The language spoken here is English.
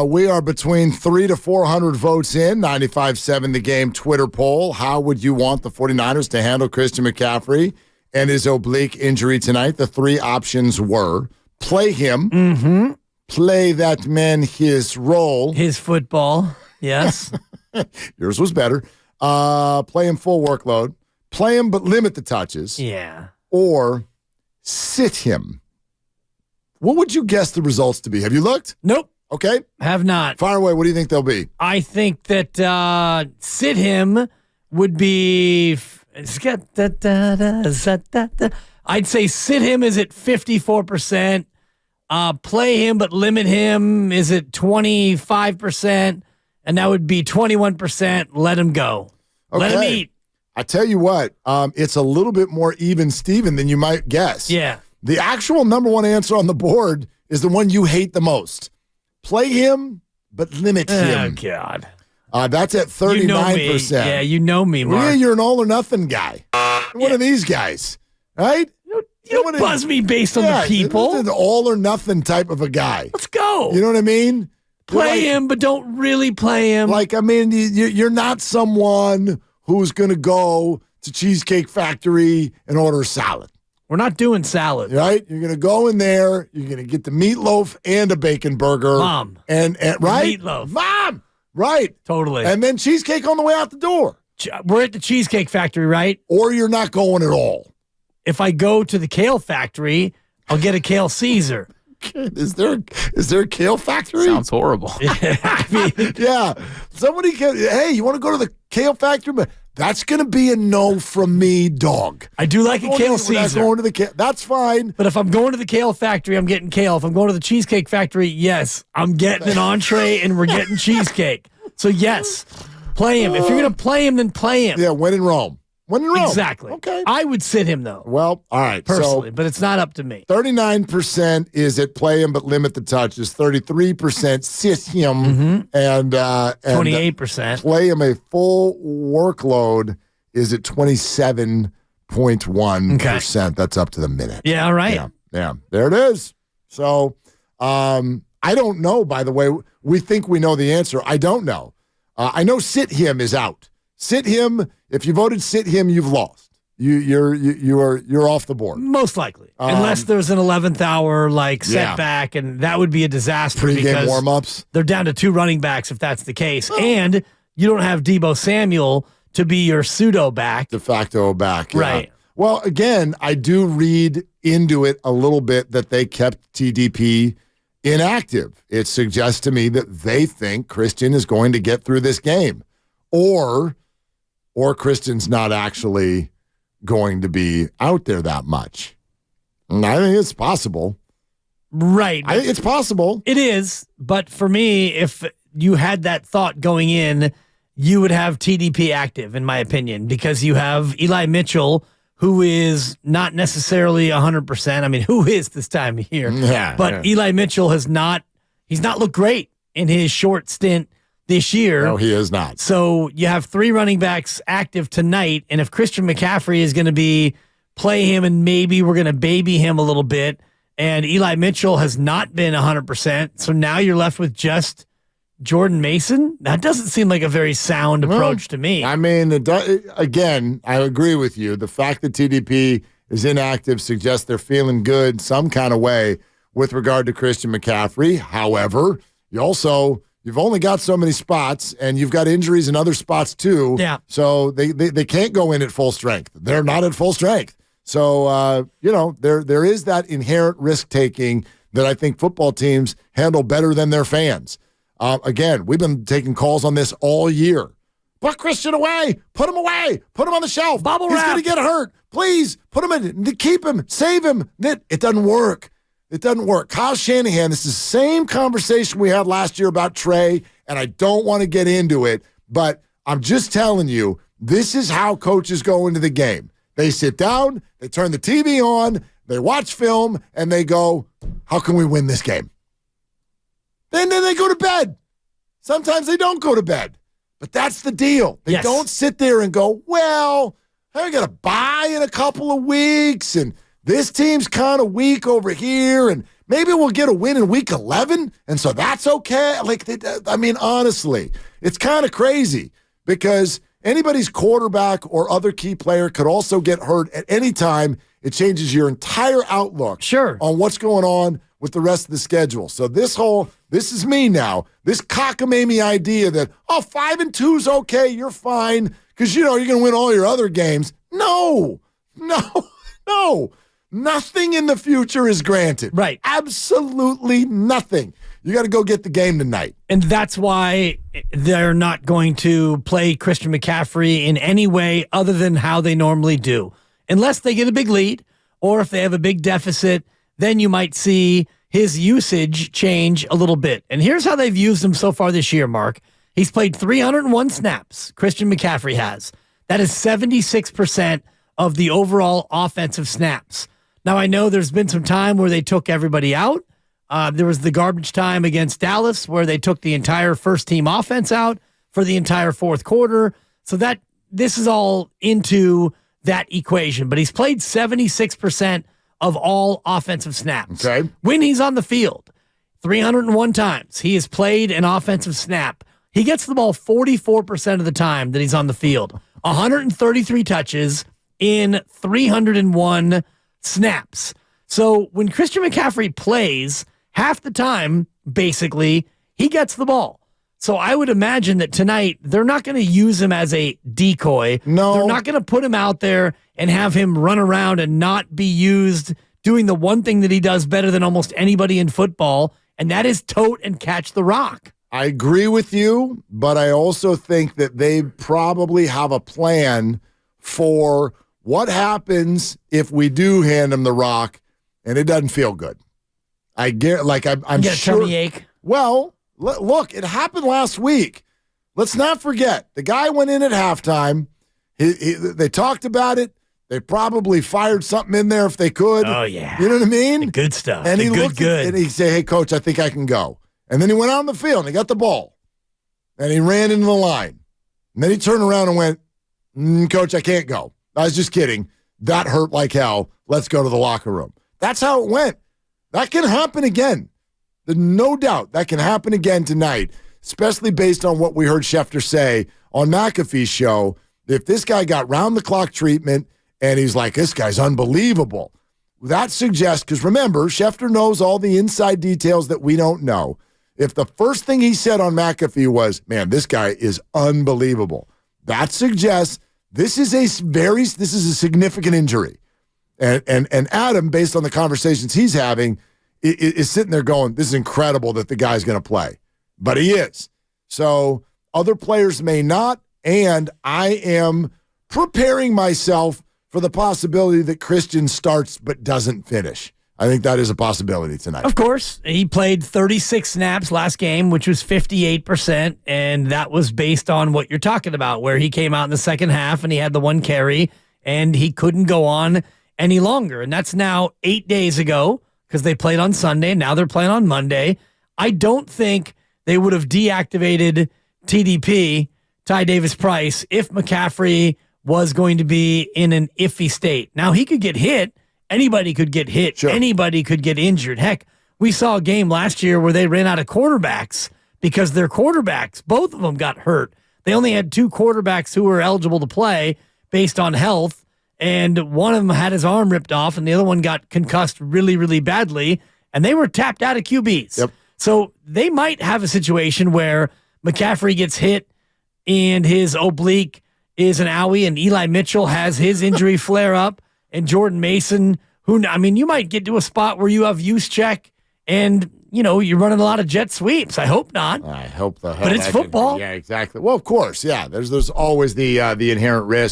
We are between 300 to 400 votes in. 95.7 The Game Twitter poll. How would you want the 49ers to handle Christian McCaffrey and his oblique injury tonight? The three options were play him, play that man his role. His football, yes. Yours was better. Play him full workload. Play him but limit the touches. Yeah. Or sit him. What would you guess the results to be? Have you looked? Nope. Okay. Have not. Fire away. What do you think they'll be? I think that sit him would be. I'd say sit him is at 54%. Play him but limit him is at 25%. And that would be 21%. Let him go. Okay. Let him eat. I tell you what, it's a little bit more even Steven than you might guess. Yeah. The actual number one answer on the board is the one you hate the most. Play him, but limit him. Oh, God. That's at 39%. You know me. Yeah, you know me, Mark. Yeah, you're an all or nothing guy. One of these guys, right? You don't buzz me based on the people. An all or nothing type of a guy. Let's go. You know what I mean? Play him, but don't really play him. Like, I mean, you're not someone who's going to go to Cheesecake Factory and order a salad. We're not doing salad. Right? You're going to go in there. You're going to get the meatloaf and a bacon burger. Mom. And right? Meatloaf. Mom. Right. Totally. And then cheesecake on the way out the door. We're at the Cheesecake Factory, right? Or you're not going at all. If I go to the Kale Factory, I'll get a Kale Caesar. Is there a Kale Factory? Sounds horrible. Yeah. Somebody can, hey, you want to go to the Kale Factory? But that's going to be a no from me, dog. I do like a Kale Caesar. Going to the Kale. That's fine. But if I'm going to the Kale Factory, I'm getting kale. If I'm going to the Cheesecake Factory, yes, I'm getting an entree and we're getting cheesecake. So, yes, play him. If you're going to play him, then play him. Yeah, when in Rome. When in Rome. Exactly. Okay. I would sit him, though. Well, all right. Personally, but it's not up to me. 39% is at play him but limit the touches. 33% sit him. And 28%. Play him a full workload is at 27.1%. Okay. That's up to the minute. Yeah, all right. Yeah. There it is. So I don't know, by the way. We think we know the answer. I don't know. I know sit him is out. Sit him. If you voted sit him, you've lost. You're off the board. Most likely, unless there's an 11th hour setback, and that would be a disaster. Pre-game warm-ups. They're down to two running backs if that's the case, and you don't have Deebo Samuel to be your pseudo back, de facto back. Yeah. Right. Well, again, I do read into it a little bit that they kept TDP inactive. It suggests to me that they think Christian is going to get through this game, or Christian's not actually going to be out there that much. And I think it's possible. Right. I think it's possible. It is. But for me, if you had that thought going in, you would have TDP active, in my opinion, because you have Eli Mitchell, who is not necessarily 100%. I mean, who is this time of year? Yeah. But Eli Mitchell he's not looked great in his short stint this year. No, he is not. So you have three running backs active tonight, and if Christian McCaffrey is going to play him, and maybe we're going to baby him a little bit, and Eli Mitchell has not been 100%, so now you're left with just Jordan Mason? That doesn't seem like a very sound approach to me. I mean, again, I agree with you. The fact that TDP is inactive suggests they're feeling good some kind of way with regard to Christian McCaffrey. However, you've only got so many spots, and you've got injuries in other spots too. Yeah. So they can't go in at full strength. They're not at full strength. So, there is that inherent risk-taking that I think football teams handle better than their fans. Again, we've been taking calls on this all year. Put Christian away. Put him away. Put him on the shelf. Bubble He's wrap. going to get hurt. Please, put him in. Keep him. Save him. It doesn't work. It doesn't work. Kyle Shanahan, this is the same conversation we had last year about Trey, and I don't want to get into it, but I'm just telling you, this is how coaches go into the game. They sit down, they turn the TV on, they watch film, and they go, how can we win this game? Then they go to bed. Sometimes they don't go to bed. But that's the deal. They don't sit there and go, well, I got to buy in a couple of weeks, and this team's kind of weak over here, and Maybe we'll get a win in week 11, and so that's okay. Like, honestly, it's kind of crazy because anybody's quarterback or other key player could also get hurt at any time. It changes your entire outlook on what's going on with the rest of the schedule. So this is me now, this cockamamie idea that, 5-2 is okay, you're fine, because, you're going to win all your other games. No. Nothing in the future is granted. Right. Absolutely nothing. You got to go get the game tonight. And that's why they're not going to play Christian McCaffrey in any way other than how they normally do. Unless they get a big lead or if they have a big deficit, then you might see his usage change a little bit. And here's how they've used him so far this year, Mark. He's played 301 snaps, Christian McCaffrey has. That is 76% of the overall offensive snaps. Now, I know there's been some time where they took everybody out. There was the garbage time against Dallas where they took the entire first-team offense out for the entire fourth quarter. So this is all into that equation. But he's played 76% of all offensive snaps. Okay. When he's on the field, 301 times he has played an offensive snap. He gets the ball 44% of the time that he's on the field. 133 touches in 301 snaps. So when Christian McCaffrey plays, half the time, basically, he gets the ball. So I would imagine that tonight they're not going to use him as a decoy. No. They're not going to put him out there and have him run around and not be used doing the one thing that he does better than almost anybody in football, and that is tote and catch the rock. I agree with you, but I also think that they probably have a plan for what happens if we do hand him the rock and it doesn't feel good. I'm sure. Tummy ache. Well, look, it happened last week. Let's not forget, the guy went in at halftime. They talked about it. They probably fired something in there if they could. Oh, yeah. You know what I mean? The good stuff. And the he good. And he said, hey, coach, I think I can go. And then he went out on the field and he got the ball. And he ran into the line. And then he turned around and went, coach, I can't go. I was just kidding. That hurt like hell. Let's go to the locker room. That's how it went. That can happen again. There's no doubt that can happen again tonight, especially based on what we heard Schefter say on McAfee's show. If this guy got round-the-clock treatment and he's like, this guy's unbelievable, that suggests, because remember, Schefter knows all the inside details that we don't know. If the first thing he said on McAfee was, man, this guy is unbelievable, that suggests this is a significant injury. And Adam, based on the conversations he's having, is sitting there going, this is incredible that the guy's going to play. But he is. So other players may not, and I am preparing myself for the possibility that Christian starts but doesn't finish. I think that is a possibility tonight. Of course. He played 36 snaps last game, which was 58%, and that was based on what you're talking about, where he came out in the second half and he had the one carry, and he couldn't go on any longer. And that's now 8 days ago because they played on Sunday. Now they're playing on Monday. I don't think they would have deactivated TDP, Ty Davis-Price, if McCaffrey was going to be in an iffy state. Now, he could get hit. Anybody could get hit. Sure. Anybody could get injured. Heck, we saw a game last year where they ran out of quarterbacks because their quarterbacks, both of them got hurt. They only had two quarterbacks who were eligible to play based on health, and one of them had his arm ripped off, and the other one got concussed really, really badly, and they were tapped out of QBs. Yep. So they might have a situation where McCaffrey gets hit and his oblique is an owie, and Eli Mitchell has his injury flare up, and Jordan Mason, you might get to a spot where you have use check and, you're running a lot of jet sweeps. I hope not. I hope the hell. But it's football. Yeah, exactly. Well, of course, yeah. There's always the inherent risk.